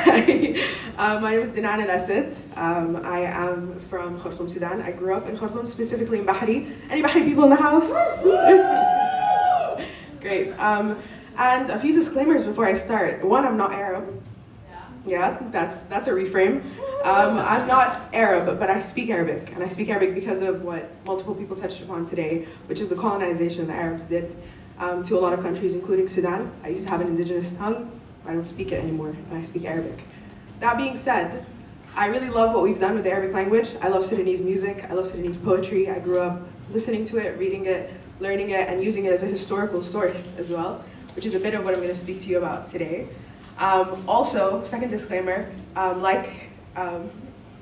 My name is Dinan Alasad. I am from Khartoum, Sudan. I grew up in Khartoum, specifically in Bahri. Any Bahri people in the house? Great. And a few disclaimers before I start. One, I'm not Arab. Yeah, that's a reframe. I'm not Arab, but I speak Arabic. And I speak Arabic because of what multiple people touched upon today, which is the colonization the Arabs did to a lot of countries, including Sudan. I used to have an indigenous tongue. I don't speak it anymore, and I speak Arabic. That being said, I really love what we've done with the Arabic language. I love Sudanese music. I love Sudanese poetry. I grew up listening to it, reading it, learning it, and using it as a historical source as well, which is a bit of what I'm going to speak to you about today. Also, second disclaimer, like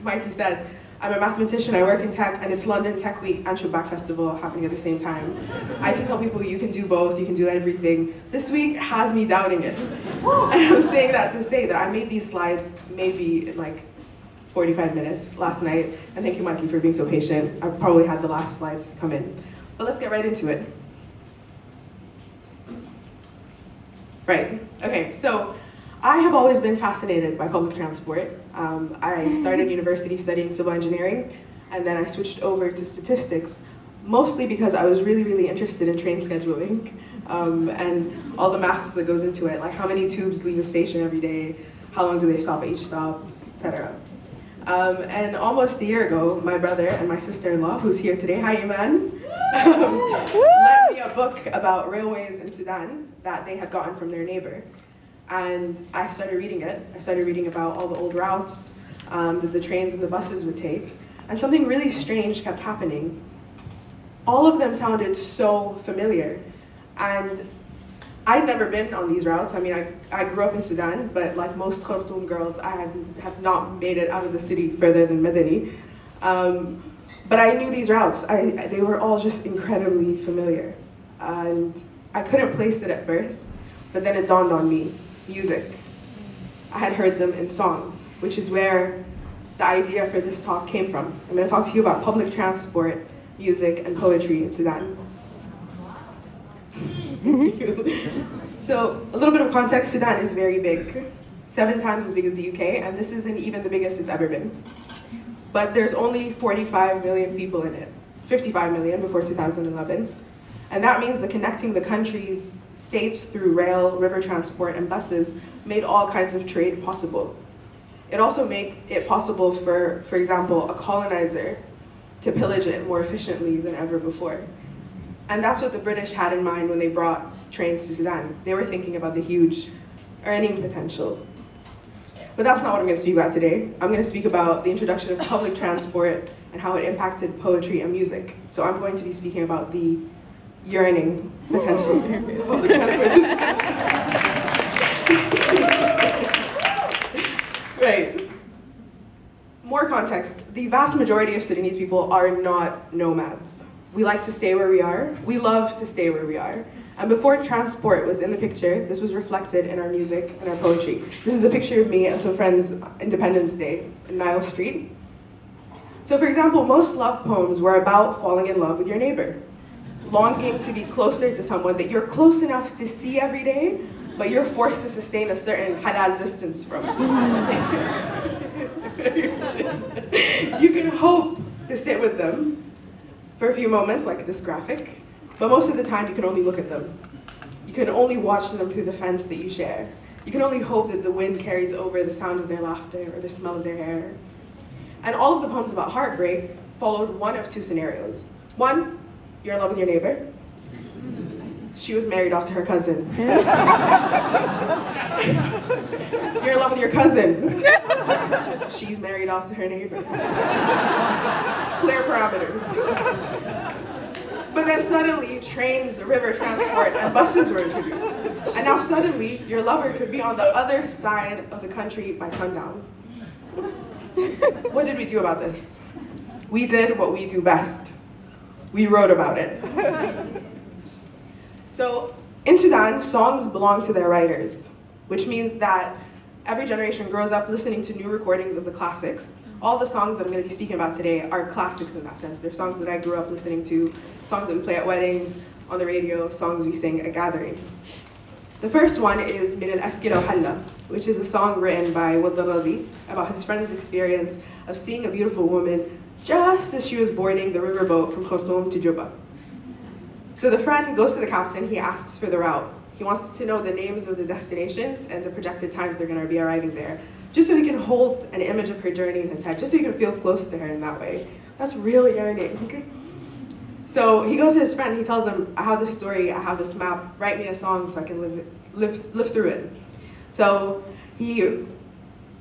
Mikey said, I'm a mathematician, I work in tech, and it's London Tech Week and Shubbak Festival happening at the same time. I like to tell people you can do both, you can do everything. This week has me doubting it. And I'm saying that to say that I made these slides maybe in like 45 minutes last night, and thank you, Mikey, for being so patient. I probably had the last slides come in. But let's get right into it. Right, okay, so I have always been fascinated by public transport. I started university studying civil engineering, and then I switched over to statistics, mostly because I was really, really interested in train scheduling and all the maths that goes into it, like how many tubes leave a station every day, how long do they stop at each stop, etc. And almost a year ago, my brother and my sister-in-law, who's here today, hi Iman, lent me a book about railways in Sudan that they had gotten from their neighbor. And I started reading it. I started reading about all the old routes that the trains and the buses would take. And something really strange kept happening. All of them sounded so familiar. And I'd never been on these routes. I mean, I grew up in Sudan, but like most Khartoum girls, I have not made it out of the city further than Medani. But I knew these routes. They were all just incredibly familiar. And I couldn't place it at first, but then it dawned on me. Music. I had heard them in songs, which is where the idea for this talk came from. I'm going to talk to you about public transport, music, and poetry in Sudan. Thank you. So, a little bit of context, Sudan is very big, 7 times as big as the UK, and this isn't even the biggest it's ever been. But there's only 45 million people in it, 55 million before 2011. And that means that connecting the country's states through rail, river transport, and buses made all kinds of trade possible. It also made it possible for example, a colonizer to pillage it more efficiently than ever before. And that's what the British had in mind when they brought trains to Sudan. They were thinking about the huge earning potential. But that's not what I'm going to speak about today. I'm going to speak about the introduction of public transport and how it impacted poetry and music. So I'm going to be speaking about the yearning potential of public transport systems. Right. More context. The vast majority of Sudanese people are not nomads. We like to stay where we are. We love to stay where we are. And before transport was in the picture, this was reflected in our music and our poetry. This is a picture of me and some friends Independence Day in Nile Street. So for example, most love poems were about falling in love with your neighbor. Longing to be closer to someone that you're close enough to see every day, but you're forced to sustain a certain halal distance from. You can hope to sit with them for a few moments, like this graphic, but most of the time you can only look at them. You can only watch them through the fence that you share. You can only hope that the wind carries over the sound of their laughter or the smell of their hair. And all of the poems about heartbreak followed one of 2 scenarios. One, you're in love with your neighbor. She was married off to her cousin. You're in love with your cousin. She's married off to her neighbor. Clear parameters. But then suddenly, trains, river transport, and buses were introduced. And now suddenly, your lover could be on the other side of the country by sundown. What did we do about this? We did what we do best. We wrote about it. So in Sudan, songs belong to their writers, which means that every generation grows up listening to new recordings of the classics. All the songs that I'm going to be speaking about today are classics in that sense. They're songs that I grew up listening to, songs that we play at weddings, on the radio, songs we sing at gatherings. The first one is من الأسكلة وحلة, which is a song written by Wad Radi about his friend's experience of seeing a beautiful woman just as she was boarding the riverboat from Khartoum to Juba. So the friend goes to the captain, he asks for the route. He wants to know the names of the destinations and the projected times they're gonna be arriving there, just so he can hold an image of her journey in his head, just so he can feel close to her in that way. That's really yearning. So he goes to his friend, he tells him, I have this story, I have this map, write me a song so I can live through it. So he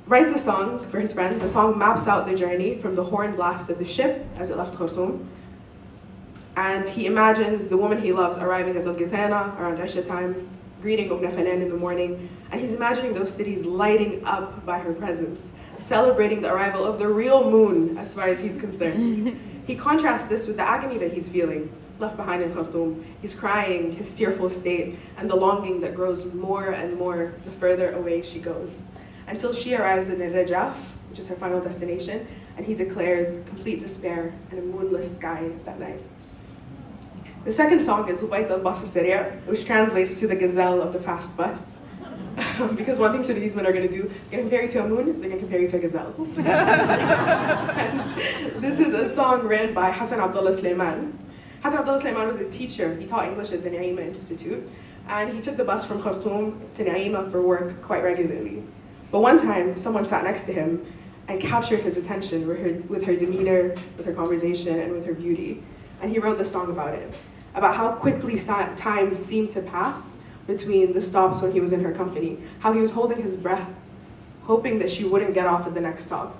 writes a song for his friend. The song maps out the journey from the horn blast of the ship as it left Khartoum. And he imagines the woman he loves arriving at Al-Gitana around Isha time, greeting Fanan in the morning, and he's imagining those cities lighting up by her presence, celebrating the arrival of the real moon as far as he's concerned. He contrasts this with the agony that he's feeling, left behind in Khartoum. He's crying, his tearful state, and the longing that grows more and more the further away she goes, until she arrives in Al-Rajaf, which is her final destination, and he declares complete despair and a moonless sky that night. The second song is Zubayt al-Bas al-Sari', which translates to the gazelle of the fast bus. Because one thing Sudanese men are going to do, they're going to compare you to a moon, they're going to compare you to a gazelle. And this is a song written by Hassan Abdullah Sulaiman. Hassan Abdullah Sulaiman was a teacher. He taught English at the Naima Institute, and he took the bus from Khartoum to Naima for work quite regularly. But one time, someone sat next to him and captured his attention with her demeanor, with her conversation, and with her beauty. And he wrote this song about how quickly time seemed to pass between the stops when he was in her company, how he was holding his breath, hoping that she wouldn't get off at the next stop.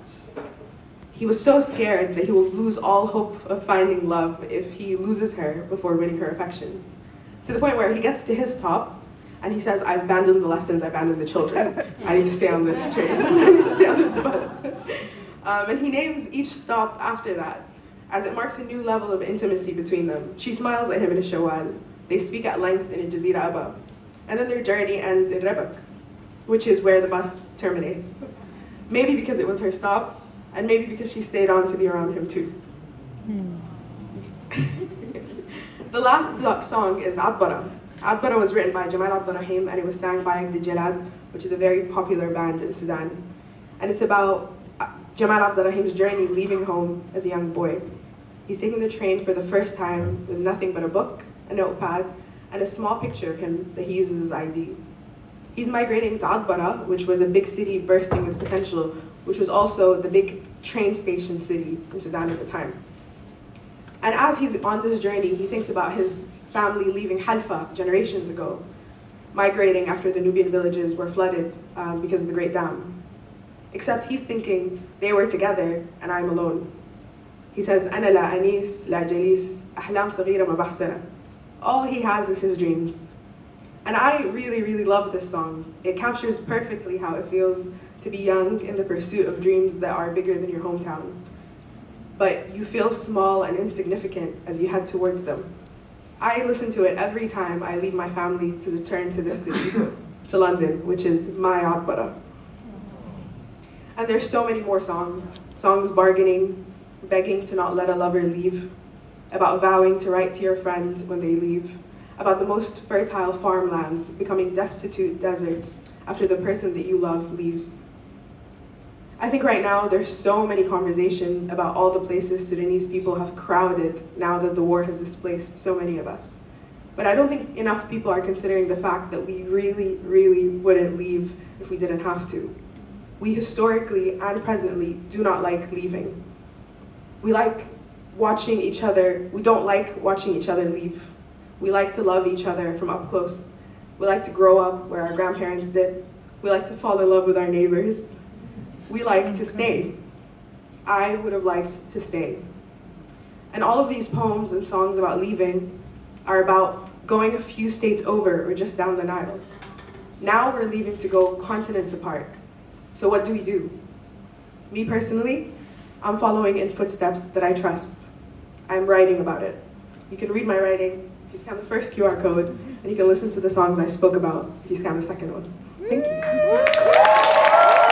He was so scared that he will lose all hope of finding love if he loses her before winning her affections. To the point where he gets to his stop and he says, I've abandoned the lessons, I've abandoned the children. I need to stay on this train, I need to stay on this bus. And he names each stop after that, as it marks a new level of intimacy between them. She smiles at him in a Shawwal. They speak at length in a Jazira Aba. And then their journey ends in Rebak, which is where the bus terminates. Maybe because it was her stop, and maybe because she stayed on to be around him too. The last song is Adbara. Adbara was written by Jamal Abdurrahim, and it was sang by the Jalad, which is a very popular band in Sudan. And it's about Jamal Abdurrahim's journey leaving home as a young boy. He's taking the train for the first time with nothing but a book, a notepad, and a small picture of him that he uses as ID. He's migrating to Adbara, which was a big city bursting with potential, which was also the big train station city in Sudan at the time. And as he's on this journey, he thinks about his family leaving Halfa generations ago, migrating after the Nubian villages were flooded because of the Great Dam. Except he's thinking they were together and I'm alone. He says, أنا لا أنيس لا جليس أحلام صغيرة ما بحسنة. All he has is his dreams. And I really, really love this song. It captures perfectly how it feels to be young in the pursuit of dreams that are bigger than your hometown. But you feel small and insignificant as you head towards them. I listen to it every time I leave my family to return to this city, to London, which is my Adbara. And there's so many more songs. Songs bargaining, begging to not let a lover leave, about vowing to write to your friend when they leave, about the most fertile farmlands becoming destitute deserts after the person that you love leaves. I think right now there's so many conversations about all the places Sudanese people have crowded now that the war has displaced so many of us. But I don't think enough people are considering the fact that we really, really wouldn't leave if we didn't have to. We historically and presently do not like leaving. We don't like watching each other leave. We like to love each other from up close. We like to grow up where our grandparents did. We like to fall in love with our neighbors. We like to stay. I would have liked to stay. And all of these poems and songs about leaving are about going a few states over or just down the Nile. Now we're leaving to go continents apart. So what do? Me personally, I'm following in footsteps that I trust. I'm writing about it. You can read my writing if you scan the first QR code, and you can listen to the songs I spoke about if you scan the second one. Thank you.